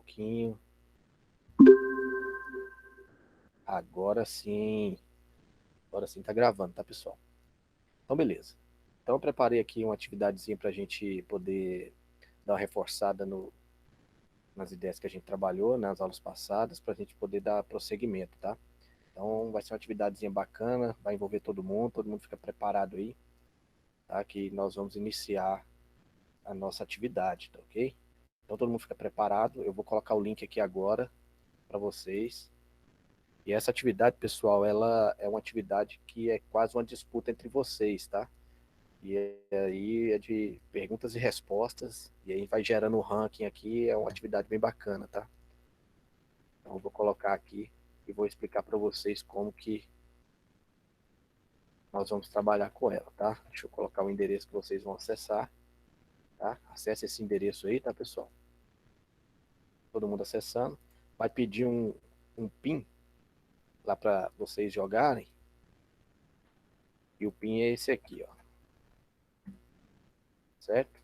pouquinho. Agora sim tá gravando, tá, pessoal? Então, beleza. Então, eu preparei aqui uma atividadezinha para a gente poder dar uma reforçada nas ideias que a gente trabalhou nas aulas passadas, para a gente poder dar prosseguimento, tá? Então, vai ser uma atividadezinha bacana, vai envolver todo mundo fica preparado aí, tá? Que nós vamos iniciar a nossa atividade, tá ok? Então, todo mundo fica preparado. Eu vou colocar o link aqui agora para vocês. E essa atividade, pessoal, ela é uma atividade que é quase uma disputa entre vocês, tá? E aí é de perguntas e respostas, e aí vai gerando um ranking aqui, é uma atividade bem bacana, tá? Então eu vou colocar aqui e vou explicar para vocês como que nós vamos trabalhar com ela, tá? Deixa eu colocar o endereço que vocês vão acessar, tá? Acesse esse endereço aí, tá, pessoal? Todo mundo acessando. Vai pedir um PIN lá para vocês jogarem, e o PIN é esse aqui, ó. Certo?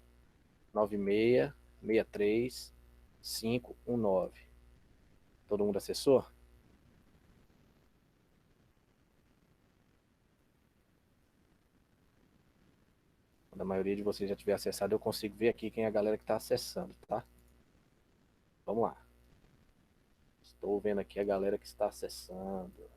9663519. Todo mundo acessou? Quando a maioria de vocês já tiver acessado, eu consigo ver aqui quem é a galera que está acessando, tá? Vamos lá. Estou vendo aqui a galera que está acessando.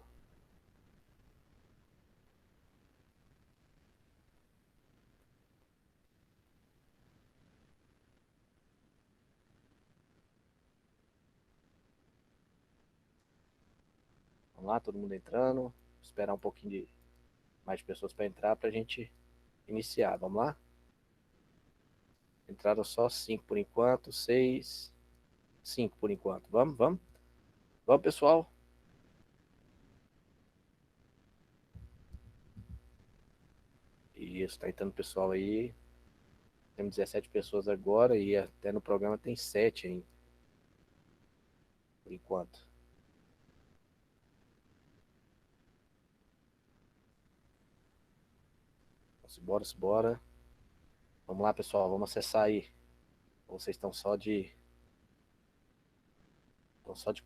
Vamos lá, todo mundo entrando. Vou esperar um pouquinho de mais pessoas para entrar para a gente iniciar. Vamos lá? Entraram só 5 por enquanto, 6, 5 por enquanto. Vamos, vamos? Vamos, pessoal? Isso, tá entrando pessoal aí. Temos 17 pessoas agora e até no programa tem 7 ainda. Por enquanto. Bora, bora. Vamos lá, pessoal, vamos acessar aí. Vocês estão só de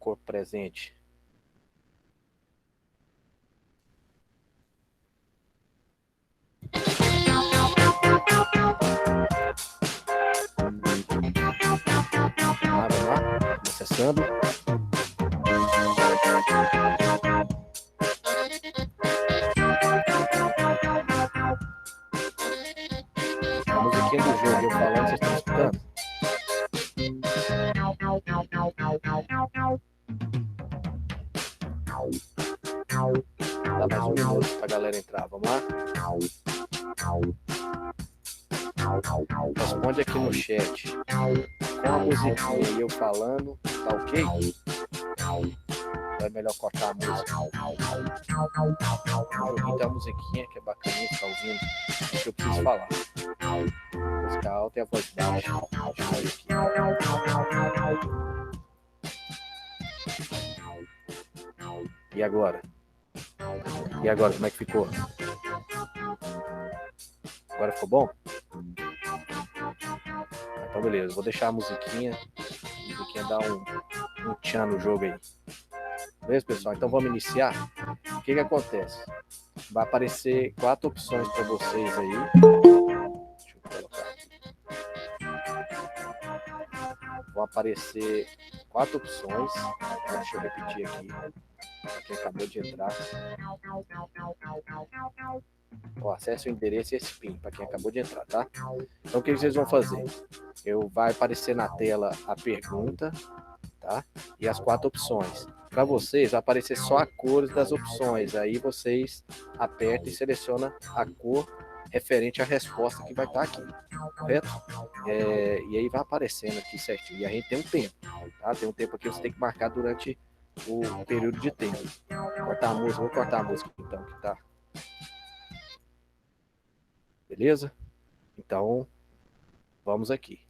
corpo presente. Vamos lá. Vamos acessando. A musiquinha do jogo, eu falando, vocês estão escutando? Dá mais um minuto pra galera entrar, vamos lá? Responde aqui no chat. Com a musiquinha e eu falando, tá ok? Ou é melhor cortar a música? O joguinho tem a musiquinha que é bacaninha, tá ouvindo o que eu preciso falar. A música alta e a voz baixa. E agora? E agora, como é que ficou? Agora ficou bom? Então beleza, vou deixar a musiquinha dar um tchan no jogo aí. Beleza, pessoal? Então vamos iniciar. O que acontece? Vai aparecer 4 opções para vocês aí. Deixa eu colocar aqui. Vão aparecer 4 opções. Deixa eu repetir aqui. Para quem acabou de entrar. Ó, acesse o endereço e esse PIN, para quem acabou de entrar, tá? Então o que vocês vão fazer? Vai aparecer na tela a pergunta, tá? E as 4 opções. Para vocês, vai aparecer só a cor das opções. Aí vocês apertam e selecionam a cor referente à resposta que vai estar aqui, correto? E aí vai aparecendo aqui certinho. E a gente tem um tempo, tá? Tem um tempo aqui que você tem que marcar durante o período de tempo. Cortar a música, vou cortar a música então, que tá. Beleza? Então, vamos aqui.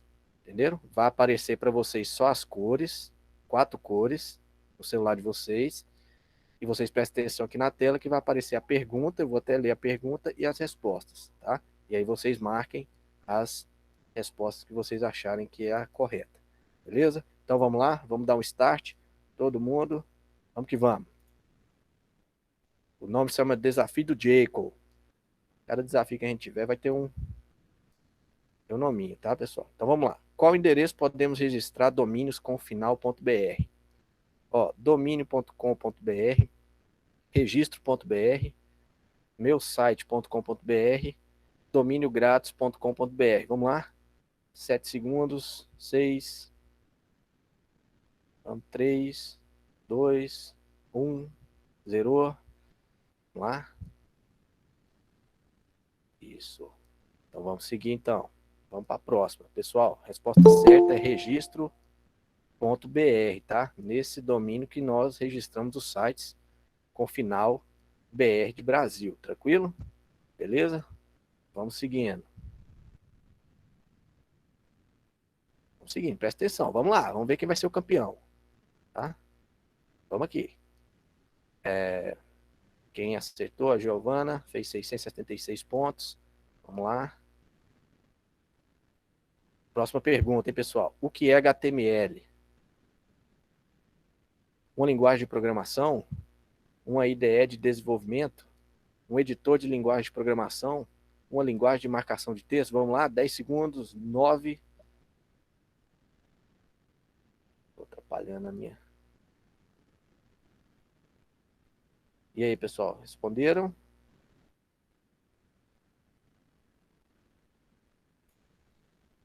Entenderam? Vai aparecer para vocês só as cores, 4 cores, no celular de vocês. E vocês prestem atenção aqui na tela que vai aparecer a pergunta, eu vou até ler a pergunta e as respostas, tá? E aí vocês marquem as respostas que vocês acharem que é a correta, beleza? Então vamos lá, vamos dar um start. Todo mundo, vamos que vamos. O nome se chama Desafio do Jacob. Cada desafio que a gente tiver vai ter um nominho, tá, pessoal? Então vamos lá. Qual endereço podemos registrar domínios com final.br? Ó, domínio.com.br, registro.br, meusite.com.br, domíniogratis.com.br. Vamos lá? 7 segundos. 6, 3, 2, 1, 0. Vamos lá? Isso. Então vamos seguir então. Vamos para a próxima. Pessoal, a resposta certa é registro.br, tá? Nesse domínio que nós registramos os sites com final BR de Brasil. Tranquilo? Beleza? Vamos seguindo. Vamos seguindo, presta atenção. Vamos lá, vamos ver quem vai ser o campeão. Tá? Vamos aqui. Quem acertou? A Giovana fez 676 pontos. Vamos lá. Próxima pergunta, hein, pessoal? O que é HTML? Uma linguagem de programação? Uma IDE de desenvolvimento? Um editor de linguagem de programação? Uma linguagem de marcação de texto? Vamos lá, 10 segundos, 9. Estou atrapalhando a minha. E aí, pessoal, responderam?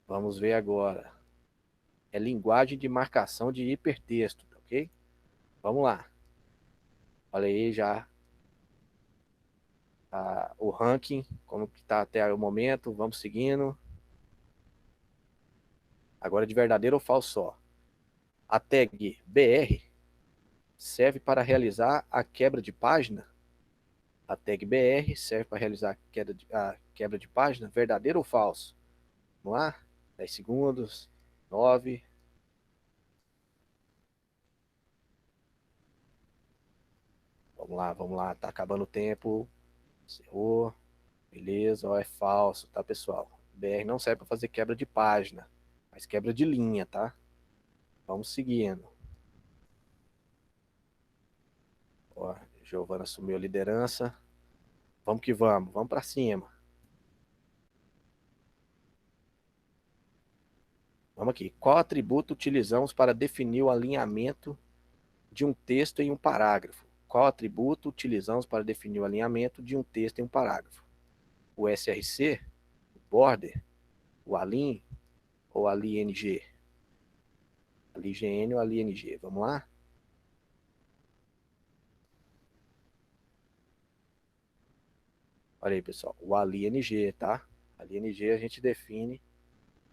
Vamos ver agora. É linguagem de marcação de hipertexto, ok? Vamos lá. Olha aí já o ranking, como que está até o momento. Vamos seguindo. Agora de verdadeiro ou falso só. A tag BR serve para realizar a quebra de página. A tag BR serve para realizar a quebra de página. Verdadeiro ou falso? Vamos lá? 10 segundos. 9. Vamos lá. Tá acabando o tempo. Encerrou. Beleza, ó, é falso, tá, pessoal? BR não serve para fazer quebra de página, mas quebra de linha, tá? Vamos seguindo. Ó, Giovana assumiu a liderança. Vamos que vamos para cima. Vamos aqui. Qual atributo utilizamos para definir o alinhamento de um texto em um parágrafo? Qual atributo utilizamos para definir o alinhamento de um texto em um parágrafo? O src, o border, o align ou align? Align ou align? Vamos lá? Olha aí, pessoal. O align, tá? Align a gente define,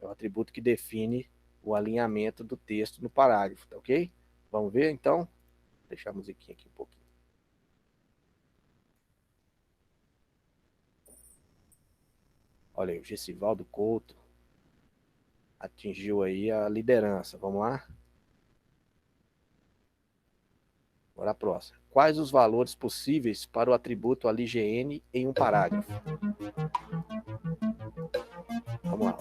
é o atributo que define o alinhamento do texto no parágrafo, tá ok? Vamos ver então? Deixar a musiquinha aqui um pouquinho. Olha aí, o Gessivaldo Couto atingiu aí a liderança. Vamos lá? Bora a próxima. Quais os valores possíveis para o atributo align em um parágrafo? Vamos lá.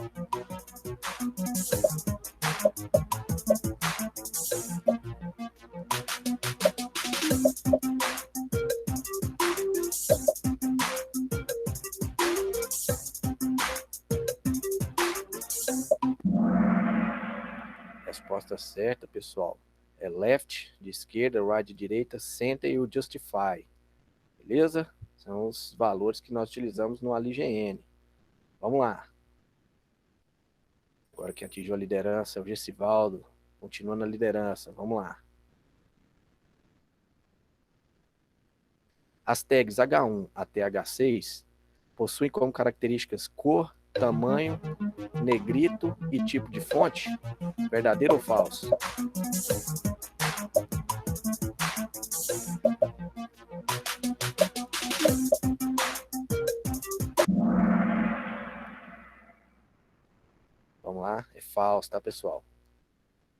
Resposta certa, pessoal. É left de esquerda, right de direita, center e o justify. Beleza? São os valores que nós utilizamos no align. Vamos lá. Agora quem atingiu a liderança é o Gessivaldo. Continua na liderança. Vamos lá. As tags H1 até H6 possuem como características cor, tamanho, negrito e tipo de fonte? Verdadeiro ou falso? Vamos lá, é falso, tá, pessoal?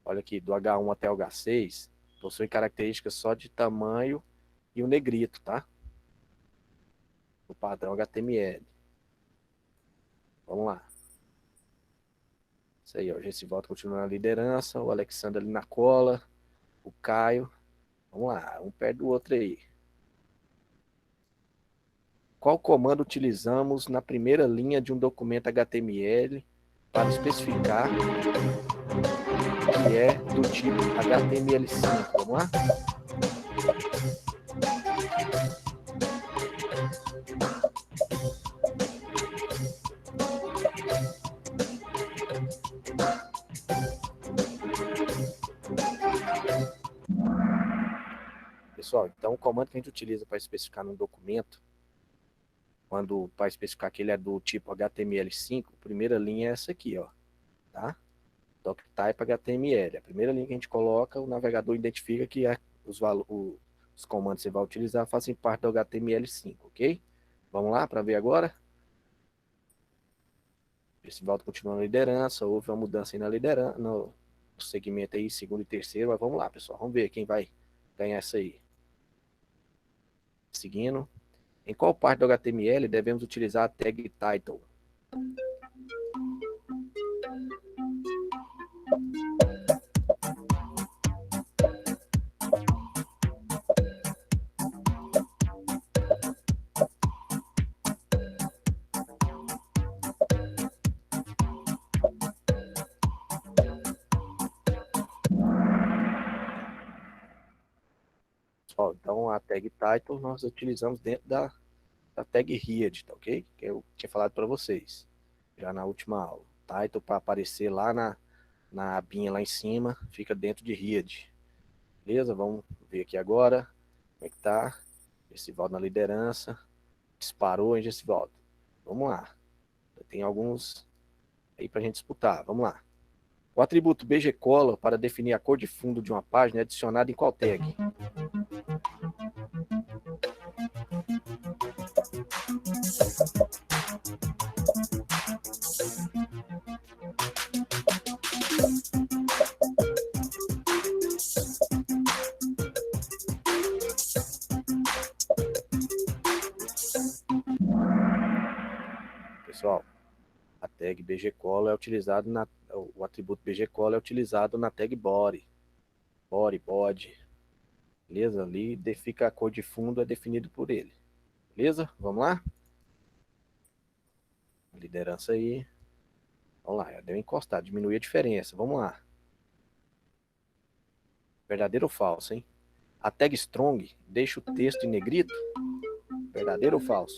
Olha aqui, do H1 até o H6, possui características só de tamanho e o negrito, tá? O padrão HTML. Vamos lá. Isso aí, ó. O Gessivaldo continua na liderança, o Alexandre ali na cola, o Caio. Vamos lá, um perto do outro aí. Qual comando utilizamos na primeira linha de um documento HTML para especificar que é do tipo HTML5? Vamos lá? Pessoal, então o comando que a gente utiliza para especificar num documento, quando para especificar que ele é do tipo HTML5, a primeira linha é essa aqui, ó, tá? Doctype HTML. A primeira linha que a gente coloca, o navegador identifica que os comandos que você vai utilizar fazem parte do HTML5, ok? Vamos lá para ver agora? Esse Valdo continua na liderança, houve uma mudança aí na liderança, no segmento aí, segundo e terceiro, mas vamos lá, pessoal, vamos ver quem vai ganhar essa aí. Seguindo. Em qual parte do HTML devemos utilizar a tag title? Ó, então a tag title nós utilizamos dentro da tag head, tá ok? Que eu tinha falado para vocês já na última aula. Title para aparecer lá na abinha lá em cima, fica dentro de head. Beleza? Vamos ver aqui agora como é que tá. Gessivaldo na liderança. Disparou, hein, Gessivaldo? Vamos lá. Tem alguns aí para a gente disputar. Vamos lá. O atributo bgcolor para definir a cor de fundo de uma página é adicionado em qual tag? Pessoal, a tag bgcolor é utilizado o atributo bgcolor é utilizado na tag body. Body. Beleza? Ali fica a cor de fundo é definido por ele. Beleza? Vamos lá? Liderança aí. Vamos lá, deu encostado, diminui a diferença. Vamos lá. Verdadeiro ou falso, hein? A tag strong deixa o texto em negrito? Verdadeiro ou falso?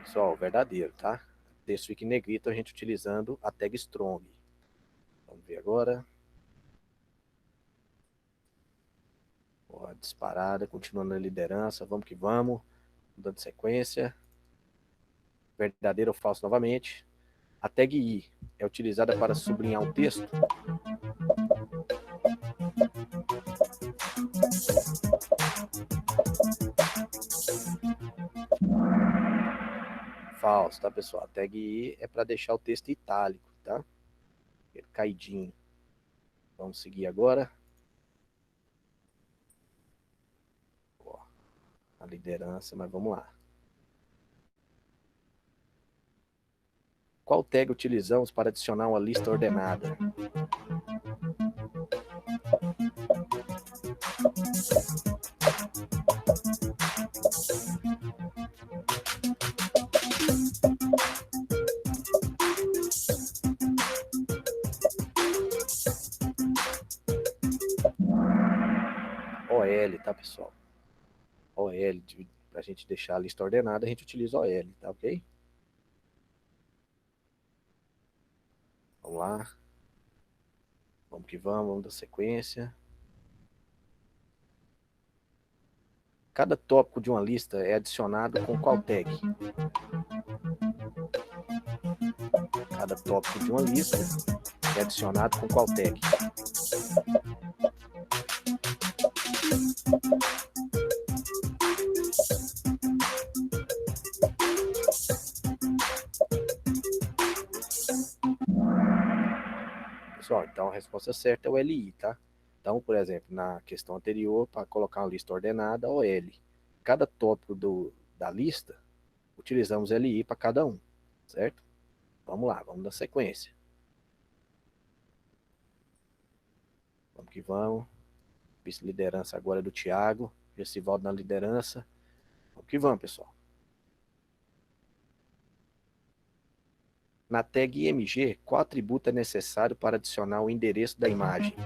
Pessoal, verdadeiro, tá? O texto fica em negrito a gente utilizando a tag strong. Vamos ver agora. Ó, disparada, continuando na liderança. Vamos que vamos. Dando sequência. Verdadeiro ou falso novamente. A tag I é utilizada para sublinhar um texto? Falso, tá, pessoal? A tag I é para deixar o texto itálico, tá? Caidinho. Vamos seguir agora. Ó, a liderança, mas vamos lá. Qual tag utilizamos para adicionar uma lista ordenada? OL, tá, pessoal? OL, para a gente deixar a lista ordenada, a gente utiliza OL, tá ok? Vamos lá. Vamos que vamos dar sequência. Cada tópico de uma lista é adicionado com qual tag? Cada tópico de uma lista é adicionado com qual tag? Então, a resposta certa é o LI, tá? Então, por exemplo, na questão anterior, para colocar uma lista ordenada, OL. Cada tópico da lista, utilizamos LI para cada um, certo? Vamos lá, vamos na sequência. Vamos que vamos. Vice-liderança agora é do Thiago. Gessivaldo na liderança. Vamos que vamos, pessoal. Na tag IMG, qual atributo é necessário para adicionar o endereço da imagem?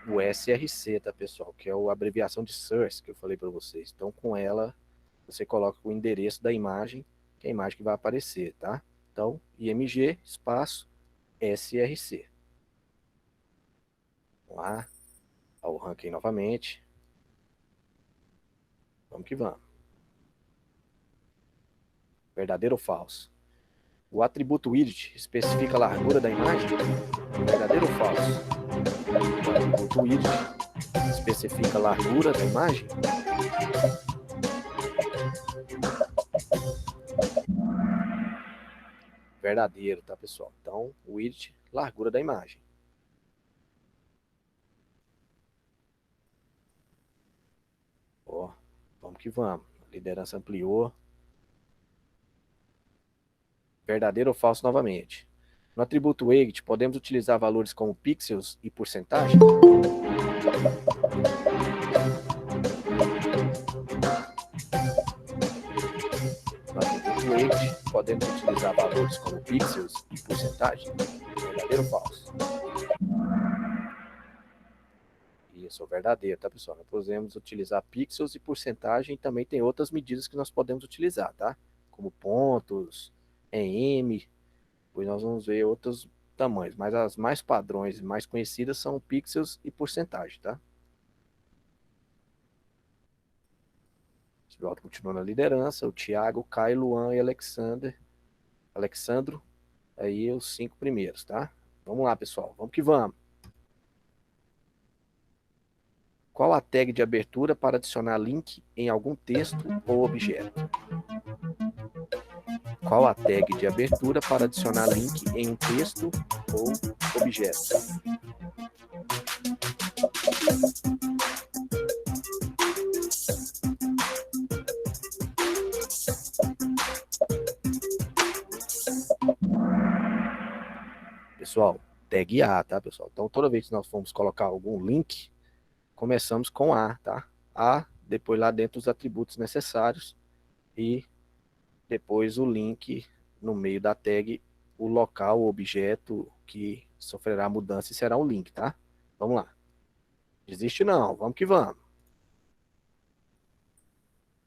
O SRC, tá, pessoal? Que é a abreviação de source que eu falei para vocês. Então, com ela, você coloca o endereço da imagem, que é a imagem que vai aparecer, tá? Então, IMG, espaço, SRC. Vamos lá. Ó, o ranking novamente. Vamos que vamos. Verdadeiro ou falso? O atributo widget especifica a largura da imagem? Verdadeiro ou falso? O atributo widget especifica a largura da imagem? Verdadeiro, tá, pessoal? Então, widget, largura da imagem. Ó, vamos que vamos. A liderança ampliou. Verdadeiro ou falso novamente? No atributo weight, podemos utilizar valores como pixels e porcentagem? No atributo weight, podemos utilizar valores como pixels e porcentagem? Verdadeiro ou falso? Isso, verdadeiro, tá, pessoal? Nós podemos utilizar pixels e porcentagem, e também tem outras medidas que nós podemos utilizar, tá? Como pontos, em pois nós vamos ver outros tamanhos, mas as mais padrões e mais conhecidas são pixels e porcentagem, tá? Esse continua na liderança, o Thiago, Caio, Luan e Alexandro, aí os 5 primeiros, tá? Vamos lá, pessoal, vamos que vamos. Qual a tag de abertura para adicionar link em algum texto ou objeto? Qual a tag de abertura para adicionar link em um texto ou objeto? Pessoal, tag A, tá, pessoal? Então, toda vez que nós formos colocar algum link, começamos com A, tá? A, depois lá dentro os atributos necessários e depois o link no meio da tag, o local, o objeto que sofrerá mudança e será o link, tá? Vamos lá. Desiste não, vamos que vamos.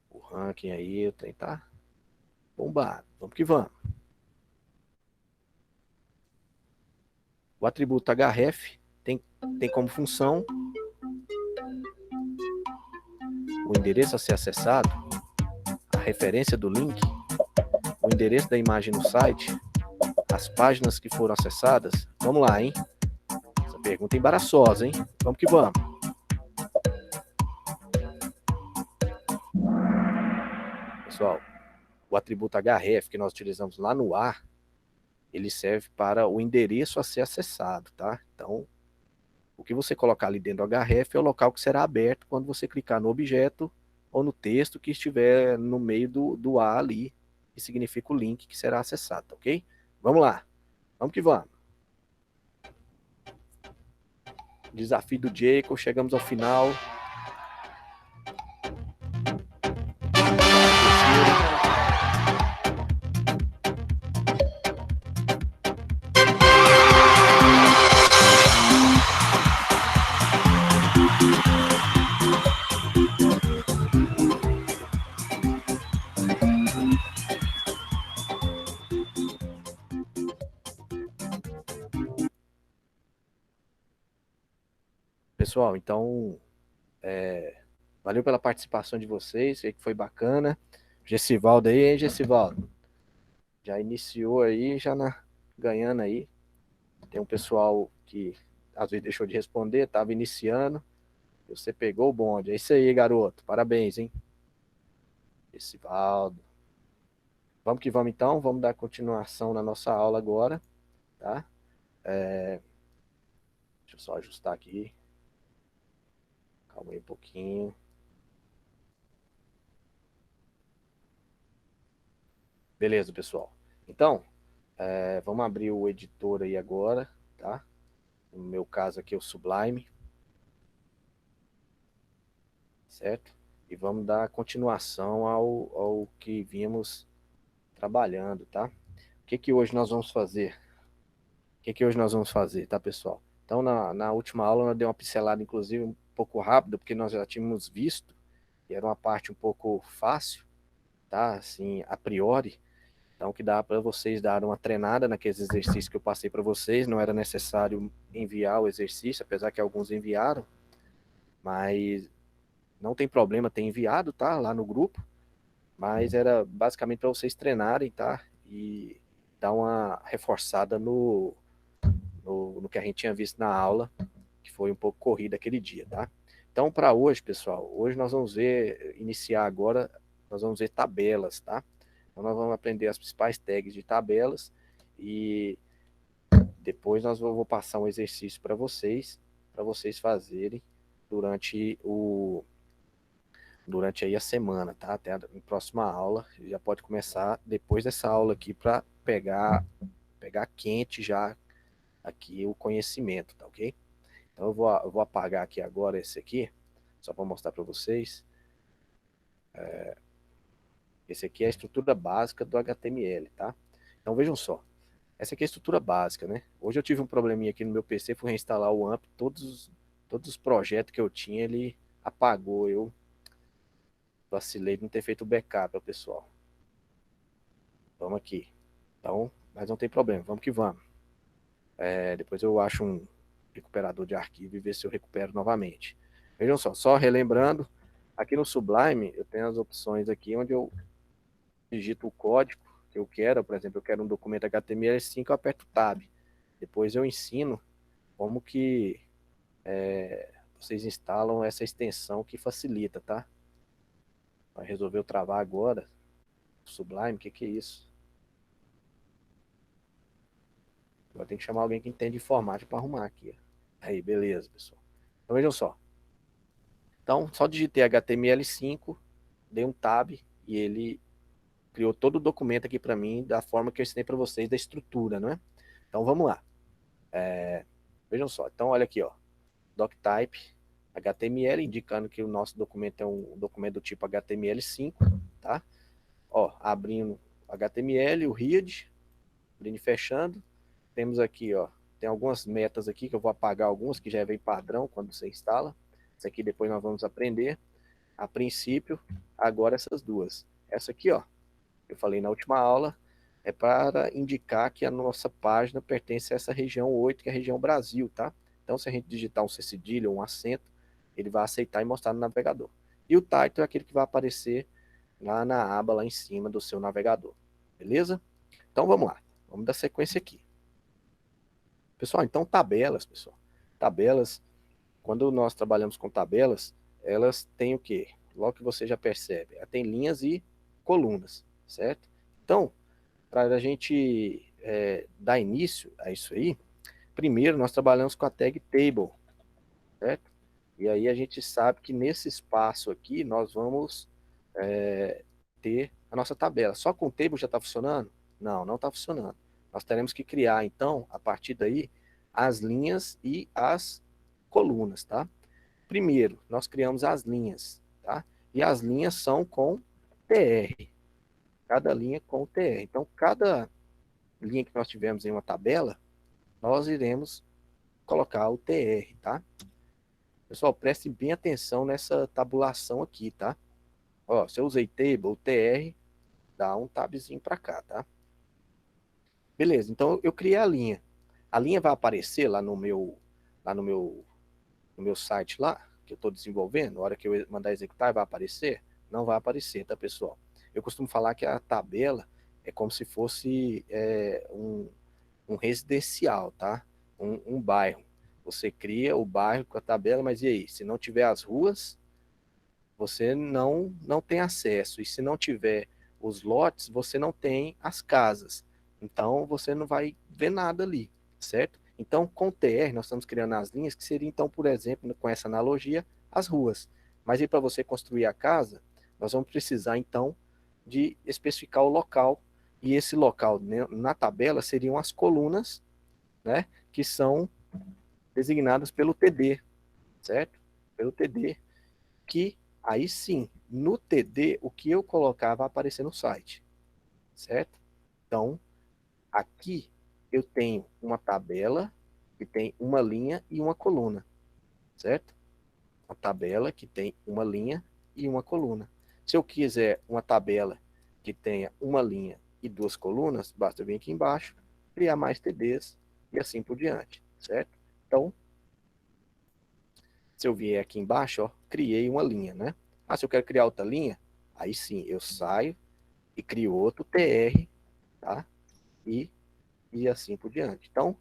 O ranking aí, o trem tá bombado. Vamos que vamos. O atributo href tem como função o endereço a ser acessado, a referência do link, o endereço da imagem no site, as páginas que foram acessadas. Vamos lá, hein? Essa pergunta é embaraçosa, hein? Vamos que vamos. Pessoal, o atributo href que nós utilizamos lá no A, ele serve para o endereço a ser acessado, tá? Então, o que você colocar ali dentro do href é o local que será aberto quando você clicar no objeto ou no texto que estiver no meio do A ali, que significa o link que será acessado, ok? Vamos lá, vamos que vamos. Desafio do Jacob, chegamos ao final. Pessoal, então, valeu pela participação de vocês, sei que foi bacana. Gessivaldo aí, hein, Gessivaldo? Já iniciou aí, ganhando aí. Tem um pessoal que às vezes deixou de responder, estava iniciando. Você pegou o bonde. É isso aí, garoto. Parabéns, hein? Esivaldo. Vamos que vamos então. Vamos dar continuação na nossa aula agora, tá? Deixa eu só ajustar aqui. Calma aí um pouquinho. Beleza, pessoal. Então, vamos abrir o editor aí agora, tá? No meu caso aqui é o Sublime, certo? E vamos dar continuação ao que vimos trabalhando, tá? O que que hoje nós vamos fazer? O que que hoje nós vamos fazer, tá, pessoal? Então, na última aula, eu dei uma pincelada, inclusive, um pouco rápida, porque nós já tínhamos visto, e era uma parte um pouco fácil, tá? Assim, a priori. Então, que dá para vocês dar uma treinada naqueles exercícios que eu passei para vocês. Não era necessário enviar o exercício, apesar que alguns enviaram, mas não tem problema ter enviado, tá? Lá no grupo. Mas era basicamente para vocês treinarem, tá? E dar uma reforçada no que a gente tinha visto na aula, que foi um pouco corrida aquele dia, tá? Então, para hoje, pessoal, hoje nós vamos iniciar agora, nós vamos ver tabelas, tá? Então, nós vamos aprender as principais tags de tabelas e depois vou passar um exercício para vocês fazerem durante durante aí a semana, tá? Até a próxima aula, já pode começar depois dessa aula aqui para pegar quente já aqui o conhecimento, tá ok? Então eu vou apagar aqui agora esse aqui, só para mostrar para vocês. Esse aqui é a estrutura básica do HTML, tá? Então vejam só, essa aqui é a estrutura básica, né? Hoje eu tive um probleminha aqui no meu PC, fui reinstalar o AMP, todos os projetos que eu tinha, ele apagou, eu vacilei de não ter feito o backup, pessoal. Vamos aqui. Então, mas não tem problema, vamos que vamos. Depois eu acho um recuperador de arquivo e ver se eu recupero novamente. Vejam só relembrando, aqui no Sublime eu tenho as opções aqui onde eu digito o código que eu quero, por exemplo, eu quero um documento HTML5, eu aperto Tab. Depois eu ensino como que vocês instalam essa extensão que facilita, tá? Vai resolver travar agora. Sublime, o que é isso? Agora tem que chamar alguém que entende de informática para arrumar aqui. Aí, beleza, pessoal. Então vejam só. Então, só digitei HTML5, dei um tab e ele criou todo o documento aqui para mim da forma que eu ensinei para vocês da estrutura, não é? Então vamos lá. Vejam só. Então olha aqui, ó. Doctype HTML indicando que o nosso documento é um documento do tipo HTML5, tá? Ó, abrindo HTML, o read, abrindo e fechando. Temos aqui, ó, tem algumas metas aqui que eu vou apagar algumas que já vem padrão quando você instala. Isso aqui depois nós vamos aprender. A princípio, agora essas duas. Essa aqui, ó, eu falei na última aula, é para indicar que a nossa página pertence a essa região 8, que é a região Brasil, tá? Então, se a gente digitar um C cedilha ou um acento, ele vai aceitar e mostrar no navegador. E o title é aquele que vai aparecer lá na aba lá em cima do seu navegador. Beleza? Então, vamos lá. Vamos dar sequência aqui. Pessoal, então tabelas, pessoal. Tabelas, quando nós trabalhamos com tabelas, elas têm o quê? Logo que você já percebe, ela tem linhas e colunas, certo? Então, para a gente dar início a isso aí, primeiro nós trabalhamos com a tag table, certo? E aí a gente sabe que nesse espaço aqui nós vamos ter a nossa tabela. Só com o table já está funcionando? Não, não está funcionando. Nós teremos que criar, então, a partir daí, as linhas e as colunas, tá? Primeiro, nós criamos as linhas, tá? E as linhas são com TR. Cada linha com TR. Então, cada linha que nós tivemos em uma tabela, nós iremos colocar o TR, tá? Pessoal, preste bem atenção nessa tabulação aqui, tá? Ó, se eu usei table, o TR dá um tabzinho para cá, tá? Beleza, então eu criei a linha. A linha vai aparecer lá no meu site lá, que eu estou desenvolvendo, na hora que eu mandar executar, vai aparecer? Não vai aparecer, tá, pessoal? Eu costumo falar que a tabela é como se fosse um residencial, tá? Um bairro. Você cria o bairro com a tabela, mas e aí? Se não tiver as ruas, você não tem acesso. E se não tiver os lotes, você não tem as casas. Então, você não vai ver nada ali, certo? Então, com o TR, nós estamos criando as linhas, que seria, então, por exemplo, com essa analogia, as ruas. Mas aí, para você construir a casa, nós vamos precisar, então, de especificar o local. E esse local, né, na tabela, seriam as colunas, né, que são designadas pelo TD, certo? Pelo TD, que aí sim, no TD, o que eu colocar vai aparecer no site, certo? Então, aqui eu tenho uma tabela que tem uma linha e uma coluna, certo? Uma tabela que tem uma linha e uma coluna. Se eu quiser uma tabela que tenha uma linha e duas colunas, basta vir aqui embaixo, criar mais TDs e assim por diante, certo? Então, se eu vier aqui embaixo, ó, criei uma linha, né? Ah, se eu quero criar outra linha, aí sim, eu saio e crio outro TR, tá? E, e assim por diante. Então,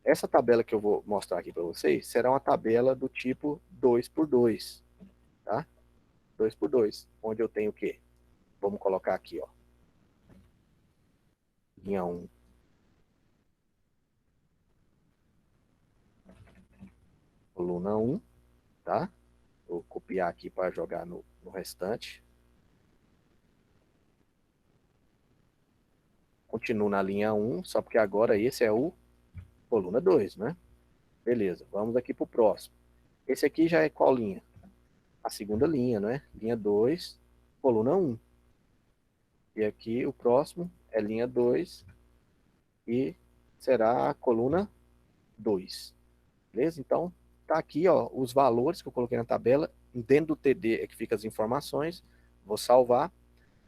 essa tabela que eu vou mostrar aqui para vocês será uma tabela do tipo 2 por 2, tá? 2 por 2, onde eu tenho o quê? Vamos colocar aqui, ó, linha um, coluna um, tá? Vou copiar aqui para jogar no restante. Continuo na linha um, só porque agora esse é o coluna 2, né? Beleza, vamos aqui para o próximo. Esse aqui já é qual linha? A segunda linha, né? Linha 2, coluna um. E aqui o próximo é linha 2 e será a coluna 2. Beleza? Então, tá aqui, ó, os valores que eu coloquei na tabela. Dentro do TD é que fica as informações. Vou salvar.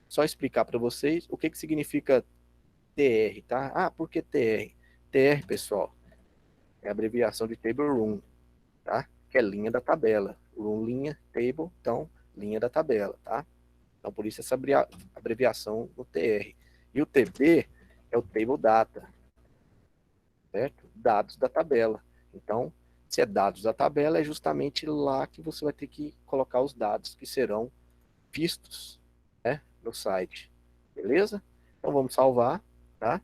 Só explicar para vocês o que significa TR, tá? Ah, por que TR? TR, pessoal, é a abreviação de Table Room, tá? Que é linha da tabela. Room, linha, table, então, linha da tabela, tá? Então, por isso essa abreviação do TR. E o TB é o Table Data, certo? Dados da tabela. Então, se é dados da tabela, é justamente lá que você vai ter que colocar os dados que serão vistos, né, no site. Beleza? Então, vamos salvar, tá?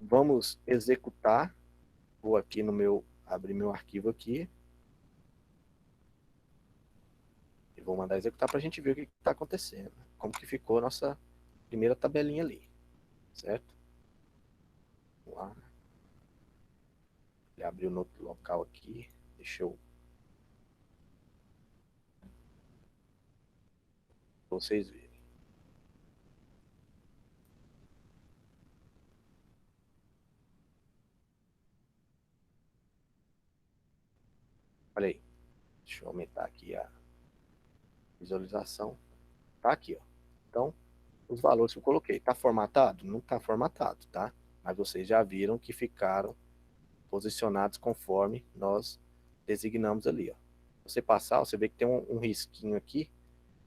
Vamos executar. Vou aqui no meu, abrir meu arquivo aqui e vou mandar executar para a gente ver o que está acontecendo. Como que ficou a nossa primeira tabelinha ali, certo? Vamos lá. Ele abriu no outro local aqui. Deixa eu vocês verem. Olha aí. Deixa eu aumentar aqui a visualização. Tá aqui, ó. Então, os valores que eu coloquei. Tá formatado? Não tá formatado, tá? Mas vocês já viram que ficaram posicionados conforme nós designamos ali, ó. Você passar, você vê que tem um risquinho aqui,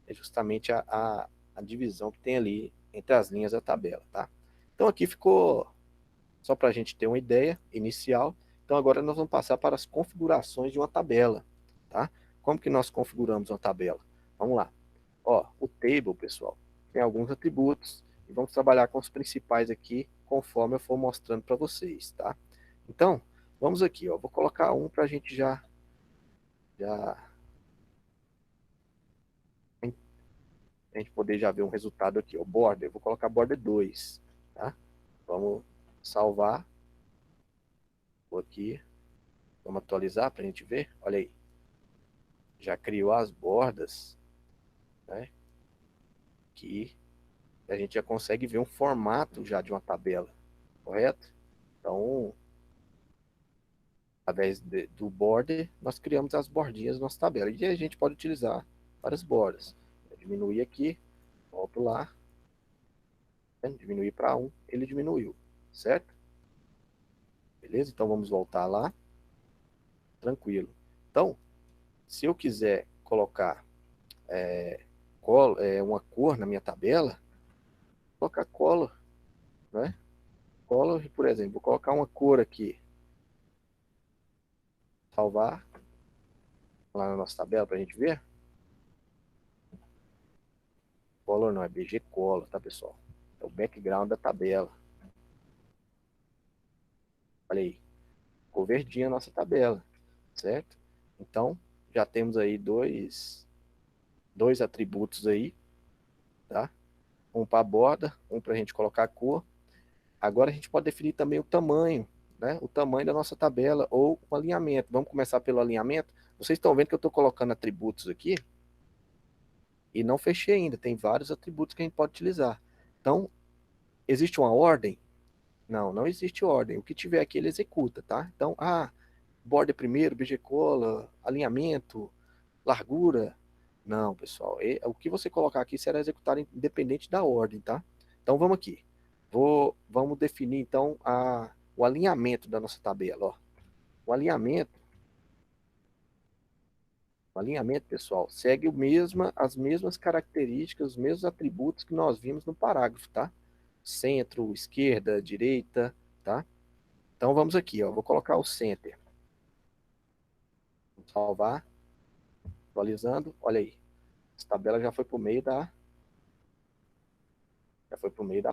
é justamente a divisão que tem ali entre as linhas da tabela, tá? Então aqui ficou, só para a gente ter uma ideia inicial. Então agora nós vamos passar para as configurações de uma tabela, tá? Como que nós configuramos uma tabela? Vamos lá. Ó, o table, pessoal, tem alguns atributos e vamos trabalhar com os principais aqui conforme eu for mostrando para vocês, tá? Então, vamos aqui, ó, vou colocar um para a gente já a gente poder já ver um resultado aqui, o border, vou colocar border 2, tá? Vamos salvar, vou aqui, vamos atualizar para a gente ver, olha aí, já criou as bordas, né? Que a gente já consegue ver um formato já de uma tabela, correto? Então, através do border, nós criamos as bordinhas da nossa tabela. E a gente pode utilizar várias bordas. Eu diminuir aqui, volto lá, né? Diminuir para 1, ele diminuiu, certo? Beleza? Então vamos voltar lá, tranquilo. Então, se eu quiser colocar uma cor na minha tabela, vou colocar color, né? Color, por exemplo, vou colocar uma cor aqui, salvar lá na nossa tabela para a gente ver. Color não, é BG Color, tá, pessoal? É o background da tabela. Olha aí, ficou verdinha a nossa tabela, certo? Então, já temos aí dois atributos aí, tá? Um para a borda, um para a gente colocar a cor. Agora a gente pode definir também o tamanho, né? O tamanho da nossa tabela ou o alinhamento. Vamos começar pelo alinhamento. Vocês estão vendo que eu estou colocando atributos aqui e não fechei ainda. Tem vários atributos que a gente pode utilizar. Então, existe uma ordem? Não, não existe ordem. O que tiver aqui ele executa, tá? Então, border primeiro, bgcola, alinhamento, largura. Não, pessoal. O que você colocar aqui será executado independente da ordem, tá? Então vamos aqui. Vamos definir então o alinhamento da nossa tabela. Ó. O alinhamento, o alinhamento, pessoal, segue as mesmas características, os mesmos atributos que nós vimos no parágrafo, tá? Centro, esquerda, direita, tá? Então vamos aqui, ó. Vou colocar o center. Vou salvar, atualizando. Olha aí. Essa tabela já foi para o meio da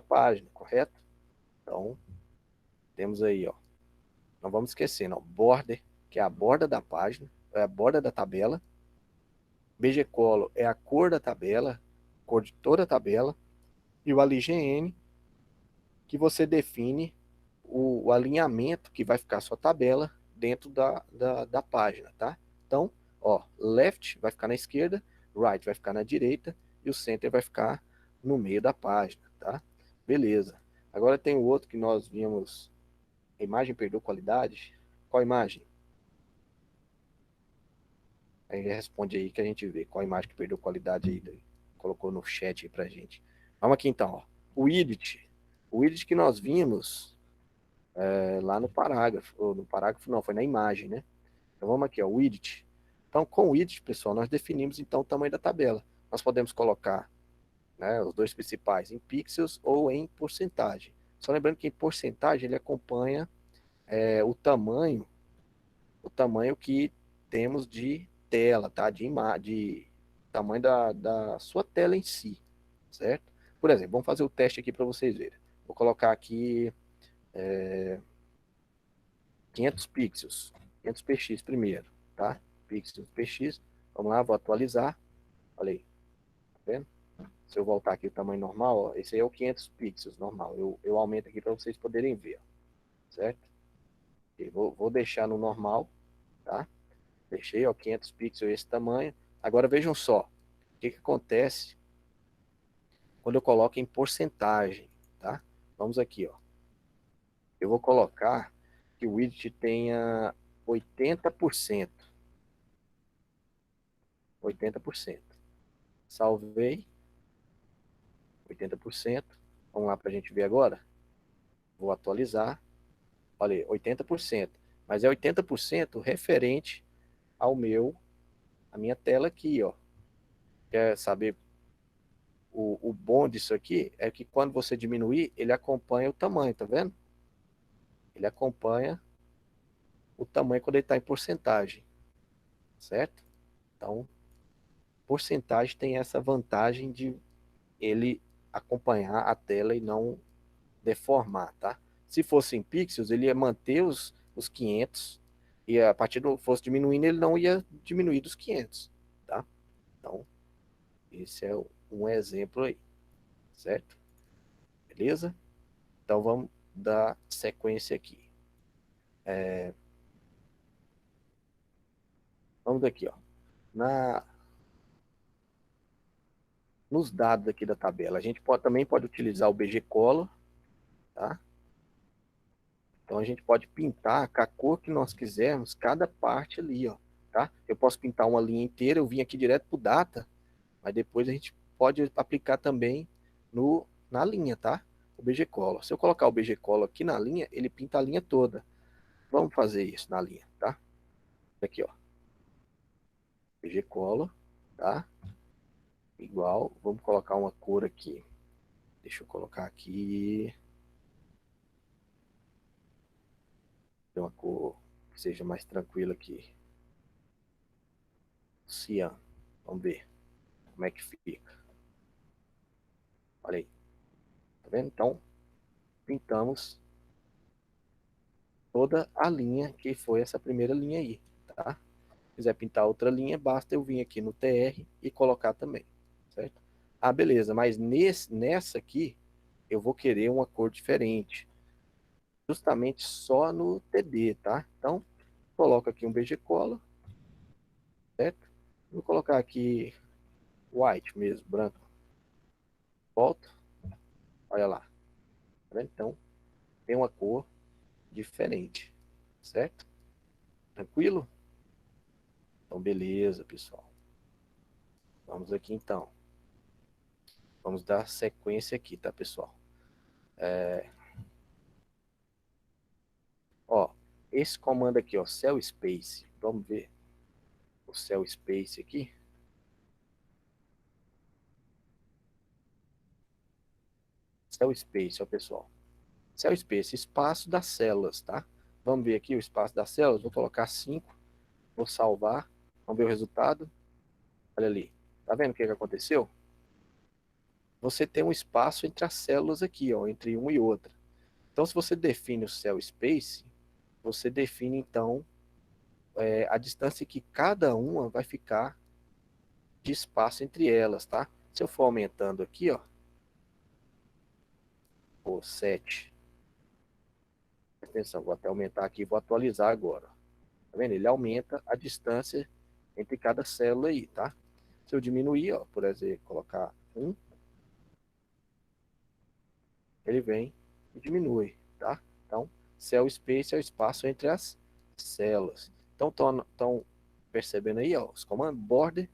página, correto? Então, temos aí, ó. Não vamos esquecer, não. Border, que é a borda da página, é a borda da tabela. BGColor é a cor da tabela, cor de toda a tabela. E o AliGN, que você define o alinhamento que vai ficar a sua tabela dentro da página, tá? Então, ó, left vai ficar na esquerda, right vai ficar na direita e o center vai ficar no meio da página, tá? Beleza. Agora tem o outro que nós vimos, a imagem perdeu qualidade. Qual imagem? Aí responde aí que a gente vê qual imagem que perdeu qualidade aí. Colocou no chat aí pra gente. Vamos aqui então, ó. O widget. O widget que nós vimos lá no parágrafo. Ou no parágrafo não, foi na imagem, né? Então vamos aqui, ó, o widget. Então com o widget, pessoal, nós definimos então o tamanho da tabela. Nós podemos colocar, né, os dois principais em pixels ou em porcentagem. Só lembrando que em porcentagem ele acompanha o tamanho que temos de tela, tá? De tamanho da sua tela em si, certo? Por exemplo, vamos fazer o teste aqui para vocês verem. Vou colocar aqui 500 pixels, 500 px primeiro, tá? Pixels px, vamos lá, vou atualizar. Olha aí, tá vendo? Se eu voltar aqui o tamanho normal, ó, esse aí é o 500 pixels normal. Eu aumento aqui para vocês poderem ver, ó, certo? Vou deixar no normal, tá? Deixei, ó, 500 pixels esse tamanho. Agora vejam só, o que acontece quando eu coloco em porcentagem, tá? Vamos aqui, ó. Eu vou colocar que o widget tenha 80%. 80%. Salvei, 80%. Vamos lá para a gente ver agora. Vou atualizar. Olha aí, 80%. Mas é 80% referente a minha tela aqui, ó. Quer saber o bom disso aqui? É que quando você diminuir, ele acompanha o tamanho, tá vendo? Ele acompanha o tamanho quando ele está em porcentagem, certo? Então, porcentagem tem essa vantagem de ele acompanhar a tela e não deformar, tá? Se fosse em pixels, ele ia manter os 500 e a partir do fosse diminuindo, ele não ia diminuir dos 500, tá? Então, esse é um exemplo aí, certo? Beleza? Então, vamos dar sequência aqui. Vamos aqui, ó. Na, nos dados aqui da tabela, a gente também pode utilizar o BG-Color, tá? Então a gente pode pintar com a cor que nós quisermos cada parte ali, ó, tá? Eu posso pintar uma linha inteira, eu vim aqui direto pro data, mas depois a gente pode aplicar também na linha, tá? O BG Color. Se eu colocar o BG Color aqui na linha, ele pinta a linha toda. Vamos fazer isso na linha, tá? Aqui, ó, BG Color, tá? Igual, vamos colocar uma cor aqui. Deixa eu colocar aqui. Tem uma cor que seja mais tranquila aqui. Cian. Vamos ver como é que fica. Olha aí. Tá vendo? Então, pintamos toda a linha que foi essa primeira linha aí, tá? Se quiser pintar outra linha, basta eu vir aqui no TR e colocar também, certo? Ah, beleza, mas nessa aqui eu vou querer uma cor diferente, justamente só no TD, tá? Então, coloco aqui um BG Cola, certo? Vou colocar aqui white mesmo, branco. Volto, olha lá, tá vendo? Então, tem uma cor diferente, certo? Tranquilo? Então, beleza, pessoal. Vamos aqui então. Vamos dar sequência aqui, tá, pessoal? Ó, esse comando aqui, ó, cell space. Vamos ver o cell space aqui. Cell space, ó, pessoal. Cell space, espaço das células, tá? Vamos ver aqui o espaço das células. Vou colocar 5. Vou salvar. Vamos ver o resultado. Olha ali. Tá vendo o que aconteceu? Você tem um espaço entre as células aqui, ó, entre uma e outra. Então, se você define o cell space, você define, então, a distância que cada uma vai ficar de espaço entre elas, tá? Se eu for aumentando aqui, ó, por 7. Atenção, vou até aumentar aqui, vou atualizar agora. Tá vendo? Ele aumenta a distância entre cada célula aí, tá? Se eu diminuir, ó, por exemplo, colocar 1, ele vem e diminui, tá? Então, cell space é o espaço entre as células. Então, estão percebendo aí, ó, os comandos border,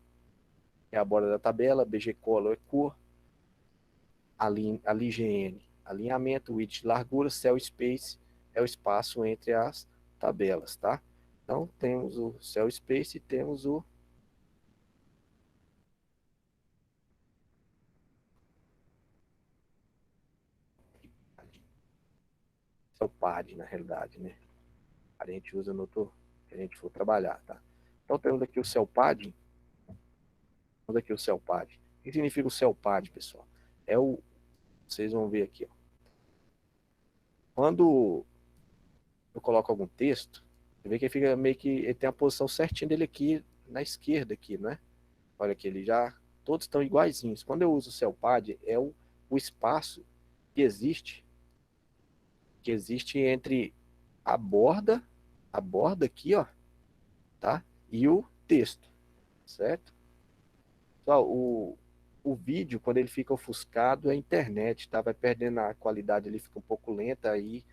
que é a borda da tabela, BG color é cor, align, alinhamento, width, largura, cell space é o espaço entre as tabelas, tá? Então, temos o cell space e temos o cell pad, na realidade, né? A gente usa no outro que a gente for trabalhar, tá? Então, temos aqui o cell pad, temos aqui o cell pad. O que significa o cell pad, pessoal? É o, vocês vão ver aqui, ó. Quando eu coloco algum texto, você vê que ele fica meio que, ele tem a posição certinha dele aqui na esquerda aqui, né? Olha aqui, ele já, todos estão iguaizinhos. Quando eu uso o CellPad, é o espaço que existe entre a borda aqui, ó, tá? E o texto, certo? Só o vídeo, quando ele fica ofuscado, é a internet, tá? Vai perdendo a qualidade, ele fica um pouco lenta aí,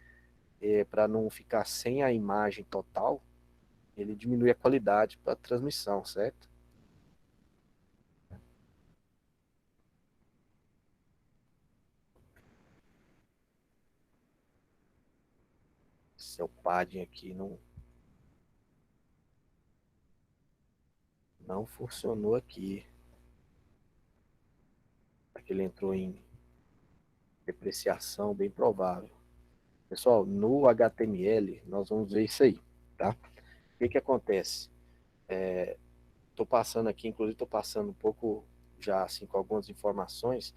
para não ficar sem a imagem total, ele diminui a qualidade para a transmissão, certo? Seu padding aqui não funcionou aqui. Aqui ele entrou em depreciação, bem provável. Pessoal, no HTML nós vamos ver isso aí, tá? O que que acontece? Estou passando aqui, inclusive estou passando um pouco já assim com algumas informações,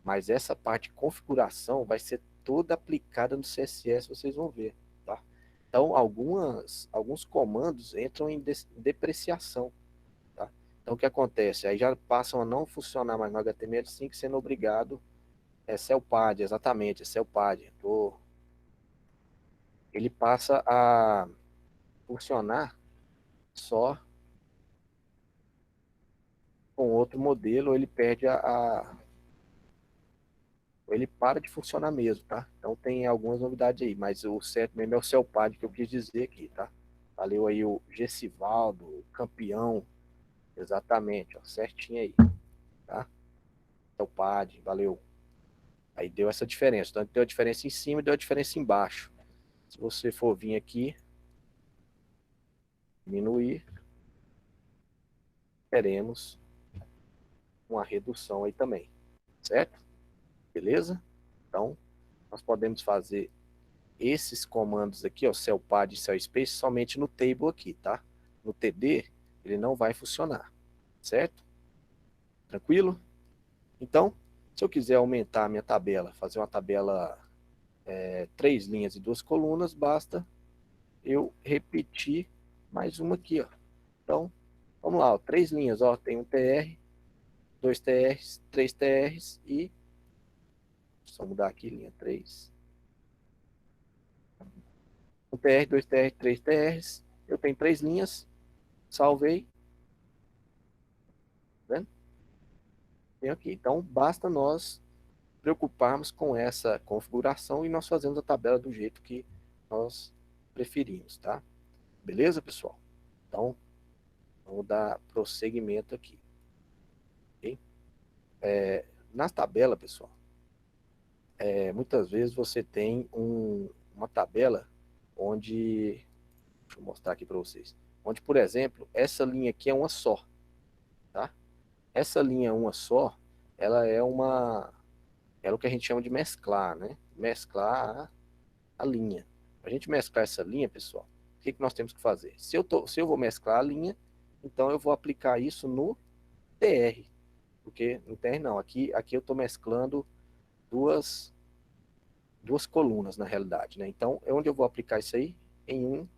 mas essa parte de configuração vai ser toda aplicada no CSS, vocês vão ver, tá? Então, alguns comandos entram em depreciação, tá? Então, o que acontece? Aí já passam a não funcionar mais no HTML5, sendo obrigado, CellPad, exatamente, é CellPad. Ele passa a funcionar só com outro modelo, ou ele perde ou ele para de funcionar mesmo, tá? Então tem algumas novidades aí, mas o certo mesmo é o CellPad que eu quis dizer aqui, tá? Valeu aí o Gessivaldo, o campeão, exatamente, ó, certinho aí, tá? CellPad, valeu. Aí deu essa diferença, então deu a diferença em cima e deu a diferença embaixo. Se você for vir aqui, diminuir, teremos uma redução aí também, certo? Beleza? Então, nós podemos fazer esses comandos aqui, ó, CellPad e CellSpace, somente no table aqui, tá? No TD, ele não vai funcionar, certo? Tranquilo? Então, se eu quiser aumentar a minha tabela, fazer uma tabela 3 linhas e 2 colunas, basta eu repetir mais uma aqui, ó. Então, vamos lá, ó, 3 linhas, ó, tem um TR, 2 TRs, 3 TRs e, só mudar aqui, linha 3, um TR, 2 TR, 3 TRs, eu tenho 3 linhas, salvei, né? Tem aqui. Então, basta nós preocuparmos com essa configuração e nós fazemos a tabela do jeito que nós preferimos, tá? Beleza, pessoal? Então, vamos dar prosseguimento aqui. Okay? Na tabela, pessoal, muitas vezes você tem uma tabela onde, deixa eu mostrar aqui para vocês, onde, por exemplo, essa linha aqui é uma só, tá? Essa linha uma só, ela é o que a gente chama de mesclar, né? Mesclar a linha. Para a gente mesclar essa linha, pessoal, o que nós temos que fazer? Se eu vou mesclar a linha, então eu vou aplicar isso no TR, porque no TR não, aqui eu estou mesclando duas, duas colunas na realidade, né? Então, é onde eu vou aplicar isso aí? Em um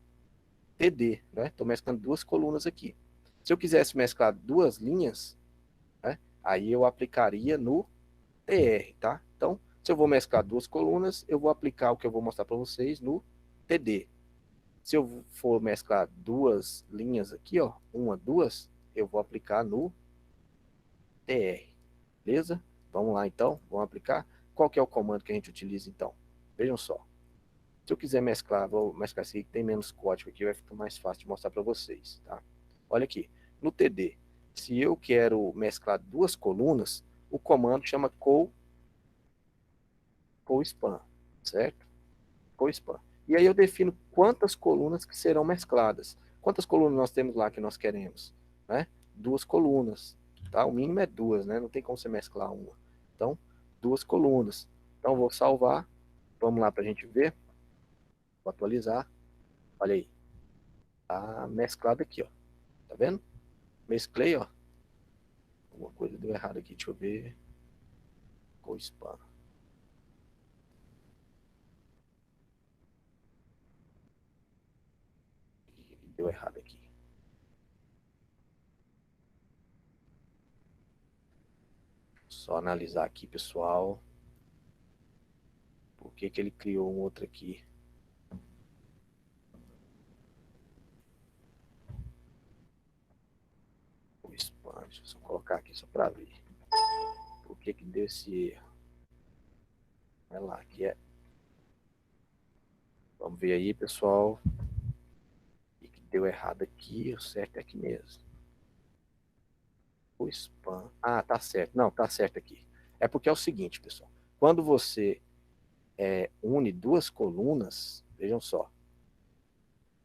TD, né? Estou mesclando duas colunas aqui. Se eu quisesse mesclar duas linhas, né? Aí eu aplicaria no TR, tá? Então, se eu vou mesclar duas colunas, eu vou aplicar o que eu vou mostrar para vocês no TD. Se eu for mesclar duas linhas aqui, ó, uma, duas, eu vou aplicar no TR, beleza? Vamos lá então, vamos aplicar. Qual que é o comando que a gente utiliza então? Vejam só. Se eu quiser mesclar, vou mesclar esse aqui que tem menos código aqui, vai ficar mais fácil de mostrar para vocês, tá? Olha aqui, no TD, se eu quero mesclar duas colunas, o comando chama co-span, certo? Co-span. E aí eu defino quantas colunas que serão mescladas. Quantas colunas nós temos lá que nós queremos? Né? Duas colunas, tá? O mínimo é duas, né? Não tem como você mesclar uma. Então, duas colunas. Então, vou salvar. Vamos lá para a gente ver. Vou atualizar. Olha aí. Tá mesclado aqui, ó. Tá vendo? Mesclei, ó. Alguma coisa deu errado aqui. Deixa eu ver. Co-span. Deu errado aqui. Só analisar aqui, pessoal. Por que que ele criou um outro aqui? Co-span. Deixa eu só colocar aqui só para ver. Por que que deu esse erro? Vai lá, que é. Vamos ver aí, pessoal. O que deu errado aqui? O certo é aqui mesmo. O spam. Ah, tá certo. Não, tá certo aqui. É porque é o seguinte, pessoal. Quando você une duas colunas, vejam só.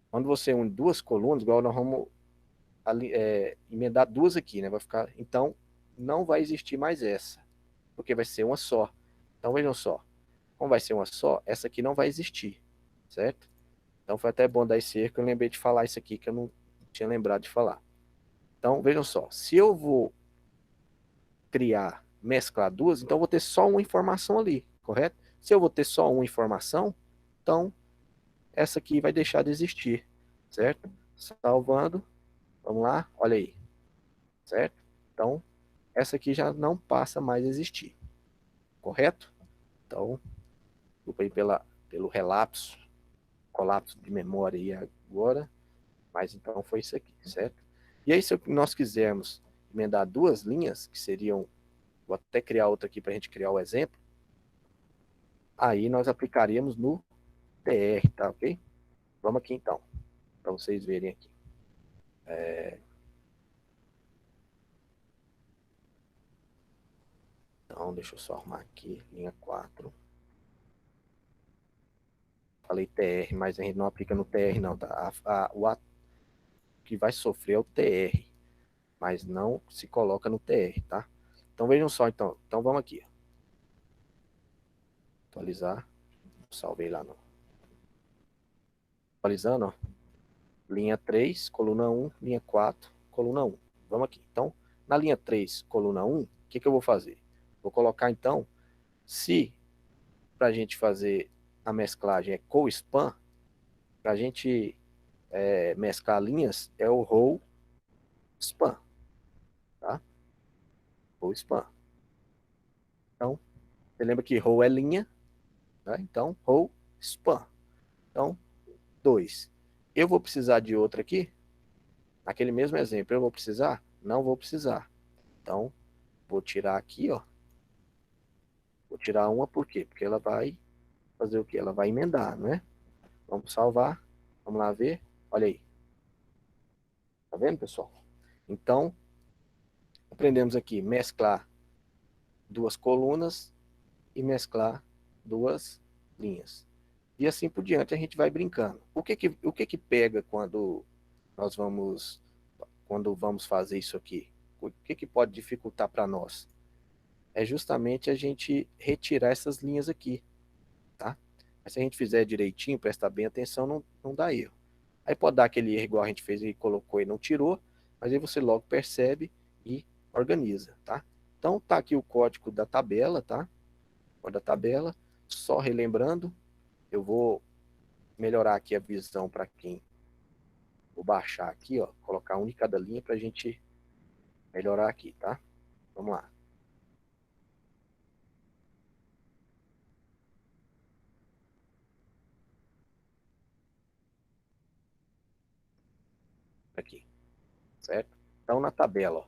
Quando você une duas colunas, igual nós vamos emendar duas aqui, né? Vai ficar. Então, não vai existir mais essa, porque vai ser uma só. Então, vejam só. Como vai ser uma só, essa aqui não vai existir, certo? Então foi até bom dar esse erro, que eu lembrei de falar isso aqui, que eu não tinha lembrado de falar. Então, vejam só, se eu vou criar, mesclar duas, então eu vou ter só uma informação ali, correto? Se eu vou ter só uma informação, então essa aqui vai deixar de existir, certo? Salvando, vamos lá, olha aí, certo? Então, essa aqui já não passa mais a existir, correto? Então, desculpa aí pelo relapso, colapso de memória aí agora, mas então foi isso aqui, certo? E aí, se nós quisermos emendar duas linhas, que seriam, vou até criar outra aqui para a gente criar o exemplo, aí nós aplicaríamos no TR, tá ok? Vamos aqui então, para vocês verem aqui. Então, deixa eu só arrumar aqui, linha 4. Falei TR, mas a gente não aplica no TR não, tá? O que vai sofrer é o TR, mas não se coloca no TR, tá? Então vejam só, então vamos aqui. Atualizar, salvei lá no Atualizando, ó. Linha 3, coluna 1, linha 4, coluna 1. Vamos aqui. Então, na linha 3, coluna 1, o que eu vou fazer? Vou colocar, então, se para a gente fazer a mesclagem é co-span, para a gente mesclar linhas, é o row span, tá? Row span. Então, você lembra que row é linha, né? Então, row span. Então, 2. Eu vou precisar de outra aqui? Naquele mesmo exemplo, eu vou precisar? Não vou precisar. Então, vou tirar aqui, ó. Vou tirar uma por quê? Porque ela vai fazer o quê? Ela vai emendar, não é? Vamos salvar. Vamos lá ver. Olha aí. Tá vendo, pessoal? Então, aprendemos aqui mesclar duas colunas e mesclar duas linhas. E assim por diante a gente vai brincando. O que que pega nós vamos quando vamos fazer isso aqui? O que que pode dificultar para nós? É justamente a gente retirar essas linhas aqui, tá? Mas se a gente fizer direitinho, prestar bem atenção, não dá erro. Aí pode dar aquele erro igual a gente fez e colocou e não tirou, mas aí você logo percebe e organiza, tá? Então tá aqui o código da tabela, tá? O da tabela, só relembrando, eu vou melhorar aqui a visão para quem vou baixar aqui, ó, colocar um em cada linha para a gente melhorar aqui, tá? Vamos lá. Aqui, certo? Então na tabela, ó,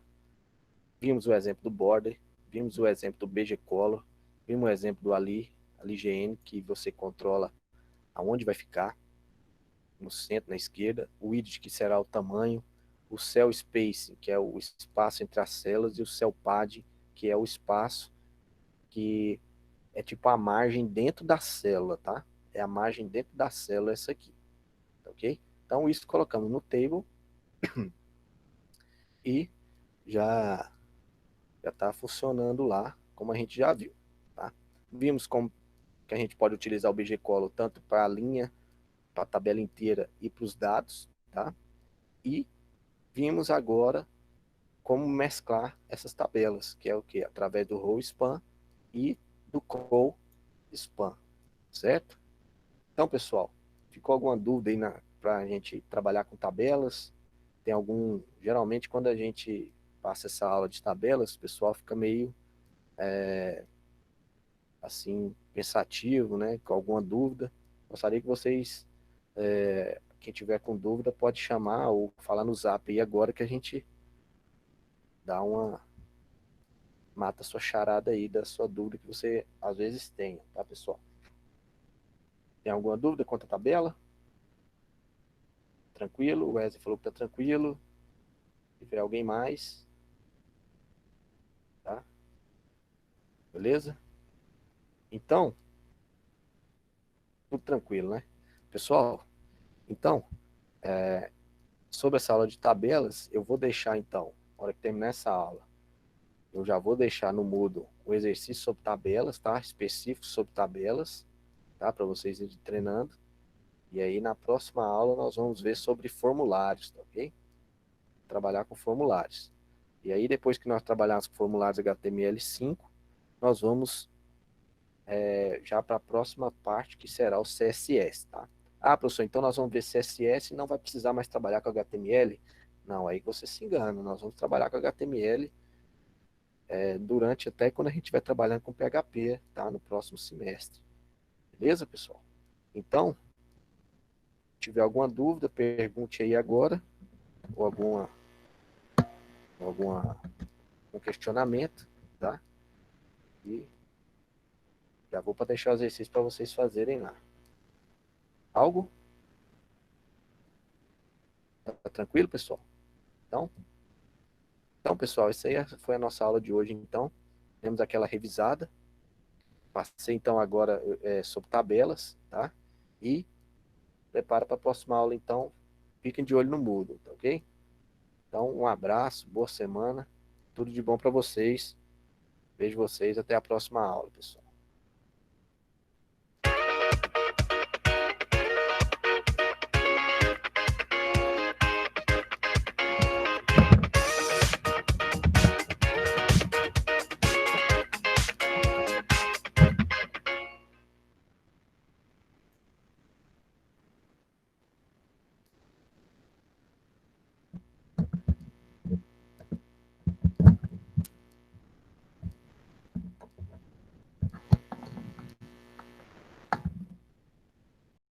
vimos o exemplo do border, vimos o exemplo do BG Color, vimos o exemplo do Ali GN, que você controla aonde vai ficar, no centro, na esquerda, o widget, que será o tamanho, o cell spacing, que é o espaço entre as células, e o cell pad, que é o espaço que é tipo a margem dentro da célula, tá? É a margem dentro da célula essa aqui, tá ok? Então isso colocamos no table e já já está funcionando lá, como a gente já viu, tá? Vimos como que a gente pode utilizar o BG-Color tanto para a linha, para a tabela inteira e para os dados, tá? E vimos agora como mesclar essas tabelas, que é o que? Através do row span e do call span, certo? Então, pessoal, ficou alguma dúvida aí para a gente trabalhar com tabelas? Tem algum. Geralmente, quando a gente passa essa aula de tabelas, o pessoal fica meio assim, pensativo, né? Com alguma dúvida. Gostaria que vocês, quem tiver com dúvida, pode chamar ou falar no zap aí agora que a gente dá uma. Mata a sua charada aí da sua dúvida que você às vezes tenha, tá, pessoal? Tem alguma dúvida quanto à tabela? Tranquilo? O Wesley falou que tá tranquilo. Se tiver alguém mais, tá? Beleza? Então, tudo tranquilo, né? Pessoal, então, sobre essa aula de tabelas, eu vou deixar então, na hora que terminar essa aula, eu já vou deixar no Moodle o exercício sobre tabelas, tá? Específico sobre tabelas, tá? Para vocês irem treinando. E aí na próxima aula nós vamos ver sobre formulários, tá ok? Trabalhar com formulários. E aí depois que nós trabalharmos com formulários HTML5, nós vamos já para a próxima parte, que será o CSS, tá? Ah, professor, então nós vamos ver CSS e não vai precisar mais trabalhar com HTML? Não, aí você se engana. Nós vamos trabalhar com HTML durante até quando a gente estiver trabalhando com PHP, tá? No próximo semestre. Beleza, pessoal? Então, se tiver alguma dúvida, pergunte aí agora, ou alguma um questionamento, tá? E já vou para deixar o exercício para vocês fazerem lá. Algo? Tá tranquilo, pessoal? Então, pessoal, isso aí foi a nossa aula de hoje, então. Temos aquela revisada. Passei, então, agora sobre tabelas, tá? E prepara para a próxima aula, então. Fiquem de olho no Moodle, tá ok? Então, um abraço, boa semana. Tudo de bom para vocês. Vejo vocês até a próxima aula, pessoal.